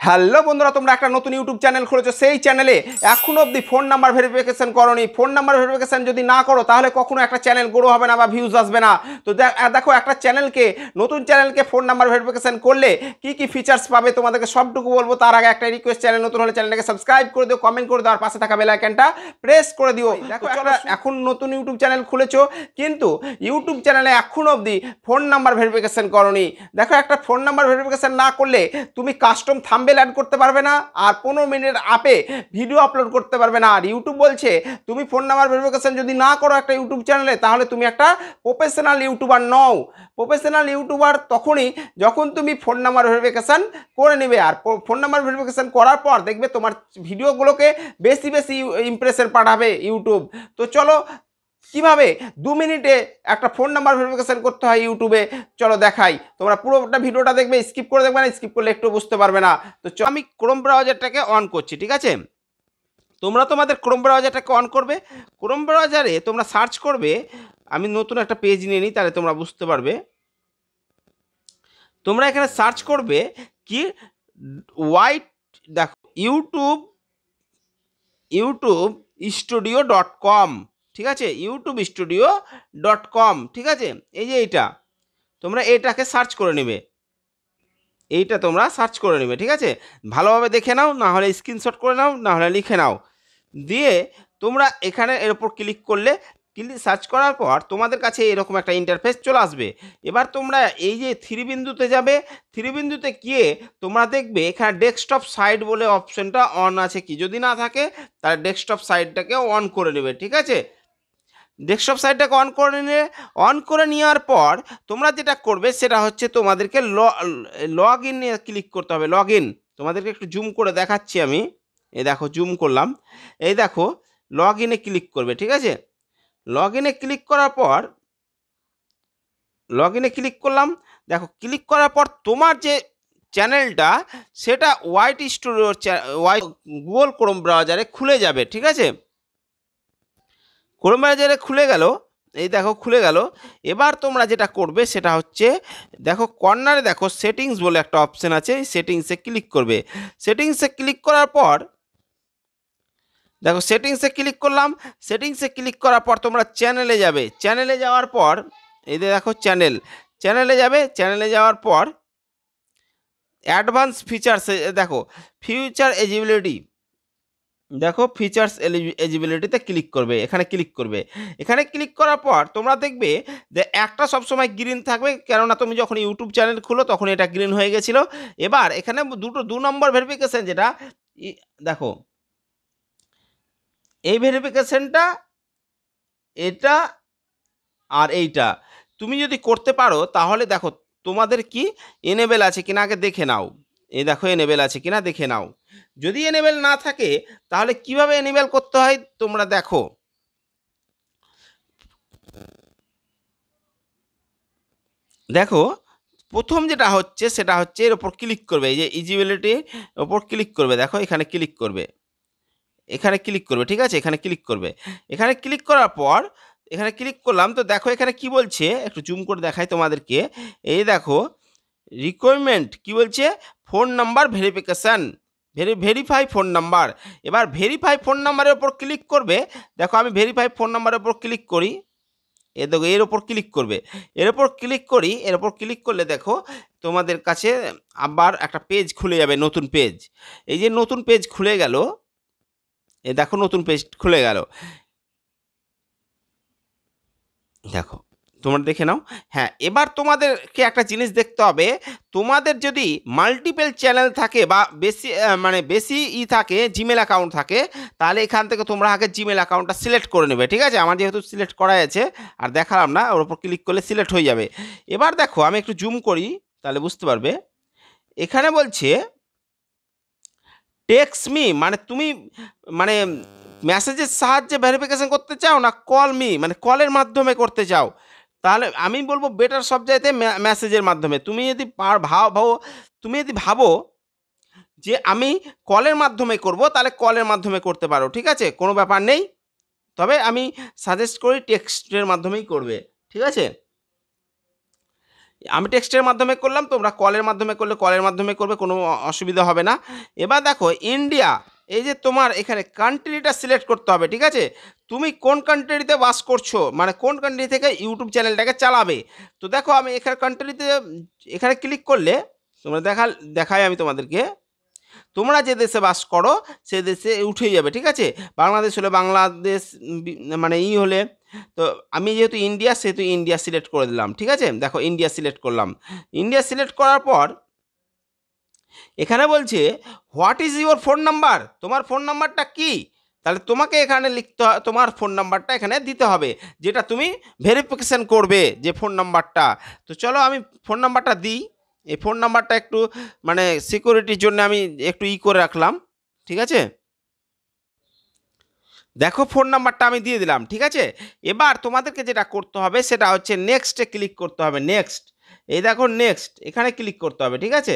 Hello বন্ধুরা, তোমরা একটা নতুন ইউটিউব চ্যানেল খুলেছো, সেই চ্যানেলে এখনো অবধি ফোন নাম্বার ভেরিফিকেশন করোনি। ফোন নাম্বার ভেরিফিকেশন যদি না করো তাহলে কখনো একটা চ্যানেল গ্রো হবে না বা ভিউজ আসবে না। তো দেখো, একটা চ্যানেলকে, নতুন চ্যানেলকে ফোন নাম্বার ভেরিফিকেশন করলে কি কি ফিচার্স পাবে তোমাদেরকে সবটুকু বলবো। তার আগে একটা রিকোয়েস্ট, চ্যানেল নতুন হলে চ্যানেলটাকে সাবস্ক্রাইব করে দিও, কমেন্ট করে দাও, আর পাশে থাকা বেল আইকনটা প্রেস করে দিও। দেখো, এখন নতুন ইউটিউব চ্যানেল খুলেছো কিন্তু ইউটিউব চ্যানেলে এখনো অবধি ফোন নাম্বার ভেরিফিকেশন করোনি। দেখো, একটা ফোন নাম্বার ভেরিফিকেশন না করলে তুমি কাস্টম থাম্বনেল অ্যাড করতে পারবে না, আর 15 মিনিট আপে ভিডিও আপলোড করতে পারবে না। আর ইউটিউব বলছে তুমি ফোন নাম্বার ভেরিফিকেশন যদি না করো একটা ইউটিউব চ্যানেলে, তাহলে তুমি একটা প্রফেশনাল ইউটিউবার নও। প্রফেশনাল ইউটিউবার তখনই যখন তুমি ফোন নাম্বার ভেরিফিকেশন করে নেবে। আর ফোন নাম্বার ভেরিফিকেশন করার পর দেখবে তোমার ভিডিওগুলোকে বেশি বেশি ইমপ্রেশন পাঠাবে ইউটিউব। তো চলো, কিভাবে 2 মিনিটে একটা ফোন নাম্বার ভেরিফিকেশন করতে হয় ইউটিউবে, চলো দেখাই। তোমরা পুরোটা ভিডিওটা দেখবে, স্কিপ করে দেখবে না, স্কিপ করলে একটু বুঝতে পারবে না। তো আমি ক্রোম ব্রাউজারটাকে অন করছি, ঠিক আছে? তোমরা তোমাদের ক্রোম ব্রাউজারটাকে অন করবে। ক্রোম ব্রাউজারে তোমরা সার্চ করবে, আমি নতুন একটা পেজ নিয়ে নিই তাহলে তোমরা বুঝতে পারবে। তোমরা এখানে সার্চ করবে কি হোয়াইট, দেখো ইউটিউব স্টুডিও.com, ঠিক আছে? youtubestudiocom, ঠিক আছে? এই যে এইটা, তোমরা এটাকে সার্চ করে নেবে, এইটা তোমরা সার্চ করে নেবে, ঠিক আছে? ভালোভাবে দেখে নাও, না হলে স্ক্রিনশট করে নাও, না হলে লিখে নাও। দিয়ে তোমরা এখানে এর উপর ক্লিক করলে, সার্চ করার পর তোমাদের কাছে এরকম একটা ইন্টারফেস চলে আসবে। এবার তোমরা এই যে থ্রি বিন্দুতে যাবে, থ্রি বিন্দুতে গিয়ে তোমরা দেখবে এখানে ডেস্কটপ সাইট বলে অপশনটা অন আছে কি, যদি না থাকে তাহলে ডেস্কটপ সাইটটাকে অন করে নেবে, ঠিক আছে? ডেস্কটপ সাইটটাকে অন করে নেওয়ার পর তোমরা যেটা করবে সেটা হচ্ছে তোমাদেরকে লগ ইন ক্লিক করতে হবে। লগ ইন তোমাদেরকে একটু জুম করে দেখাচ্ছি আমি। এই দেখো, জুম করলাম, এই দেখো লগ ইনে ক্লিক করবে, ঠিক আছে? লগ ইনে ক্লিক করার পর, লগ ইনে ক্লিক করলাম, দেখো ক্লিক করার পর তোমার যে চ্যানেলটা সেটা হোয়াইট স্টুডিও গুগল ক্রোম ব্রাউজারে খুলে যাবে, ঠিক আছে? ক্রোম ব্রাউজারে খুলে গেল, এই দেখো খুলে গেল। এবার তোমরা যেটা করবে সেটা হচ্ছে, দেখো কর্নারে দেখো সেটিংস বলে একটা অপশন আছে, সেটিংসে ক্লিক করবে। সেটিংসে ক্লিক করার পর দেখো, সেটিংসে ক্লিক করলাম, সেটিংসে ক্লিক করার পর তোমরা চ্যানেলে যাবে। চ্যানেলে যাওয়ার পর এই যে দেখো চ্যানেলে যাবে। চ্যানেলে যাওয়ার পর অ্যাডভান্স ফিচার্সে দেখো ফিউচার এলিজিবিলিটি, দেখো ফিচার্স এলিজিবিলিটিতে ক্লিক করবে, এখানে ক্লিক করবে। এখানে ক্লিক করার পর তোমরা দেখবে যে একটা সবসময় গ্রিন থাকবে, কেননা তুমি যখন ইউটিউব চ্যানেল খুলো তখন এটা গ্রিন হয়ে গেছিলো। এবার এখানে 2 নম্বর ভেরিফিকেশন, যেটা দেখো এই ভেরিফিকেশনটা, এটা আর এইটা তুমি যদি করতে পারো তাহলে দেখো তোমাদের কি এনেবেল আছে কিনা আগে দেখে নাও। এই দেখো এনেবেল আছে কিনা দেখে নাও। যদি এনেবেল না থাকে তাহলে কিভাবে এনেবেল করতে হয় তোমরা দেখো। দেখো প্রথম যেটা হচ্ছে সেটা হচ্ছে এর ওপর ক্লিক করবে, এই যে ইজিবিলিটির ওপর ক্লিক করবে। দেখো এখানে ক্লিক করবে, এখানে ক্লিক করবে, ঠিক আছে? এখানে ক্লিক করবে। এখানে ক্লিক করার পর এখানে ক্লিক করলাম, তো দেখো এখানে কি বলছে, একটু জুম করে দেখাই তোমাদেরকে। এই দেখো রিকোয়ারমেন্ট কি বলছে, phone number verification, verify phone number. এবার ভেরিফাই ফোন নাম্বারের ওপর ক্লিক করবে। দেখো আমি ভেরিফাই ফোন নাম্বারের ওপর ক্লিক করি, এ দেখো এর ওপর ক্লিক করবে, এর ওপর ক্লিক করি। এর ওপর ক্লিক করলে দেখো তোমাদের কাছে আবার একটা পেজ খুলে যাবে, নতুন পেজ। এই যে নতুন পেজ খুলে গেল, এ দেখো নতুন পেজ খুলে গেল। দেখো তোমরা দেখে নাও। হ্যাঁ, এবার তোমাদেরকে একটা জিনিস দেখতে হবে, তোমাদের যদি মাল্টিপল চ্যানেল থাকে বা বেশি বেশি থাকে, জিমেল অ্যাকাউন্ট থাকে, তাহলে এখান থেকে তোমরা আগে জিমেল অ্যাকাউন্টটা সিলেক্ট করে নেবে, ঠিক আছে? আমার যেহেতু সিলেক্ট করা আছে আর দেখালাম না, ওর উপর ক্লিক করলে সিলেক্ট হয়ে যাবে। এবার দেখো আমি একটু জুম করি তাহলে বুঝতে পারবে। এখানে বলছে টেক্সট মি, মানে তুমি মানে মেসেজের সাহায্যে ভেরিফিকেশন করতে চাও, না কল মি মানে কলের মাধ্যমে করতে চাও, তাহলে আমি বলবো বেটার সব চাইতে মেসেজের মাধ্যমে। তুমি যদি ভাবো যে আমি কলের মাধ্যমে করব, তাহলে কলের মাধ্যমে করতে পারো, ঠিক আছে? কোনো ব্যাপার নেই, তবে আমি সাজেস্ট করি টেক্সটের মাধ্যমেই করবে, ঠিক আছে? আমি টেক্সটের মাধ্যমে করলাম, তোমরা কলের মাধ্যমে করলে কলের মাধ্যমে করবে, কোনো অসুবিধা হবে না। এবার দেখো ইন্ডিয়া, এই যে তোমার এখানে কান্ট্রিটা সিলেক্ট করতে হবে, ঠিক আছে? তুমি কোন কান্ট্রিতে বাস করছো, মানে কোন কান্ট্রি থেকে ইউটিউব চ্যানেলটাকে চালাবে। তো দেখো আমি এখানে কান্ট্রিতে এখানে ক্লিক করলে তোমরা দেখাই আমি তোমাদেরকে, তোমরা যে দেশে বাস করো সে দেশে উঠেই যাবে, ঠিক আছে? বাংলাদেশ হলে বাংলাদেশ, মানে হলে, তো আমি যেহেতু ইন্ডিয়া সেহেতু ইন্ডিয়া সিলেক্ট করে দিলাম, ঠিক আছে? দেখো ইন্ডিয়া সিলেক্ট করলাম। ইন্ডিয়া সিলেক্ট করার পর এখানে বলছে what is your phone number, তোমার ফোন নাম্বারটা কি? তাহলে তোমাকে এখানে লিখতে হয়, তোমার ফোন নাম্বারটা এখানে দিতে হবে, যেটা তুমি ভেরিফিকেশন করবে যে ফোন নাম্বারটা। তো চলো আমি ফোন নাম্বারটা দিই। এই ফোন নাম্বারটা একটু মানে সিকিউরিটির জন্য আমি একটু করে রাখলাম, ঠিক আছে? দেখো ফোন নাম্বারটা আমি দিয়ে দিলাম, ঠিক আছে? এবার তোমাদেরকে যেটা করতে হবে সেটা হচ্ছে নেক্সটে ক্লিক করতে হবে, নেক্সট। এই দেখো নেক্সট, এখানে ক্লিক করতে হবে, ঠিক আছে?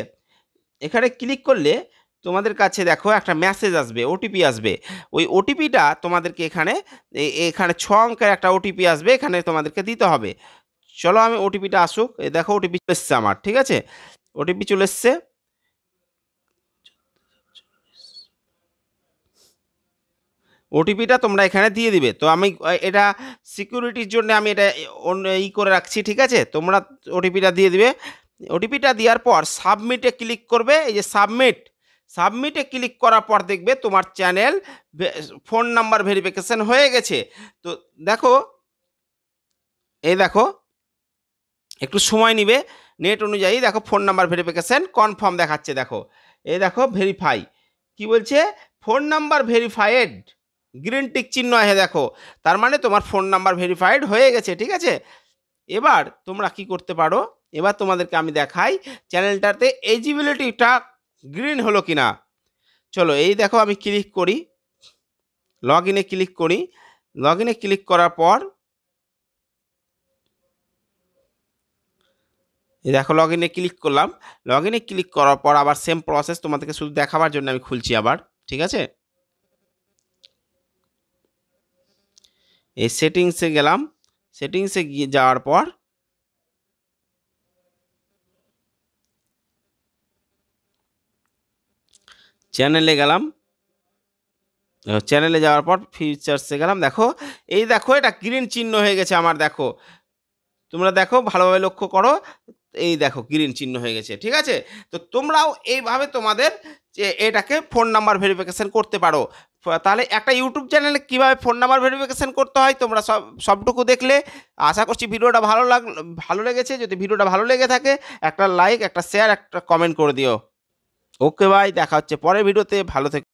এখানে ক্লিক করলে তোমাদের কাছে দেখো একটা মেসেজ আসবে, ওটিপি আসবে। ওই ওটিপিটা তোমাদেরকে এখানে এখানে 6 অঙ্কের একটা ওটিপি আসবে, এখানে তোমাদেরকে দিতে হবে। চলো আমি ওটিপিটা আসুক, এই দেখো ওটিপি চলে এসছে আমার, ঠিক আছে? ওটিপি চলে এসছে। ওটিপিটা তোমরা এখানে দিয়ে দিবে। তো আমি এটা সিকিউরিটির জন্য আমি এটা অন্য করে রাখছি, ঠিক আছে? তোমরা ওটিপিটা দিয়ে দিবে। ওটিপিটা দেওয়ার পর সাবমিটে ক্লিক করবে। এই যে সাবমিটে ক্লিক করার পর দেখবে তোমার চ্যানেল ফোন নাম্বার ভেরিফিকেশন হয়ে গেছে। তো দেখো, এই দেখো একটু সময় নিবে, নেট অনুযায়ী দেখো ফোন নাম্বার ভেরিফিকেশন কনফার্ম দেখাচ্ছে। দেখো এই দেখো ভেরিফাই, কি বলছে, phone number verified, green tick চিহ্ন আছে দেখো, তার মানে তোমার ফোন নাম্বার ভেরিফাইড হয়ে গেছে, ঠিক আছে? এবার তোমরা কি করতে পারো, এবার তোমাদেরকে আমি দেখাই চ্যানেলটাতে এলিজিবিলিটিটা গ্রিন হলো কিনা। চলো এই দেখো আমি ক্লিক করি, লগ ইনে ক্লিক করি। লগ ইনে ক্লিক করার পর এই দেখো লগ ইনে ক্লিক করলাম। লগ ইনে ক্লিক করার পর আবার সেম প্রসেস তোমাদেরকে শুধু দেখাবার জন্য আমি খুলছি আবার, ঠিক আছে? এই সেটিংসে গেলাম, সেটিংসে গিয়ে যাওয়ার পর চ্যানেলে গেলাম, চ্যানেলে যাওয়ার পর ফিচার্সে গেলাম। দেখো এই দেখো এটা গ্রিন চিহ্ন হয়ে গেছে আমার, দেখো তোমরা দেখো ভালোভাবে লক্ষ্য করো, এই দেখো গ্রিন চিহ্ন হয়ে গেছে, ঠিক আছে? তো তোমরাও এইভাবে তোমাদের যে এটাকে ফোন নাম্বার ভেরিফিকেশন করতে পারো। তাহলে একটা ইউটিউব চ্যানেলে কীভাবে ফোন নাম্বার ভেরিফিকেশন করতে হয় তোমরা সবটুকু দেখলে। আশা করছি ভিডিওটা ভালো লেগেছে। যদি ভিডিওটা ভালো লেগে থাকে একটা লাইক, একটা শেয়ার, একটা কমেন্ট করে দিও। ওকে ভাই, দেখা হচ্ছে পরের ভিডিওতে, ভালো থেকো।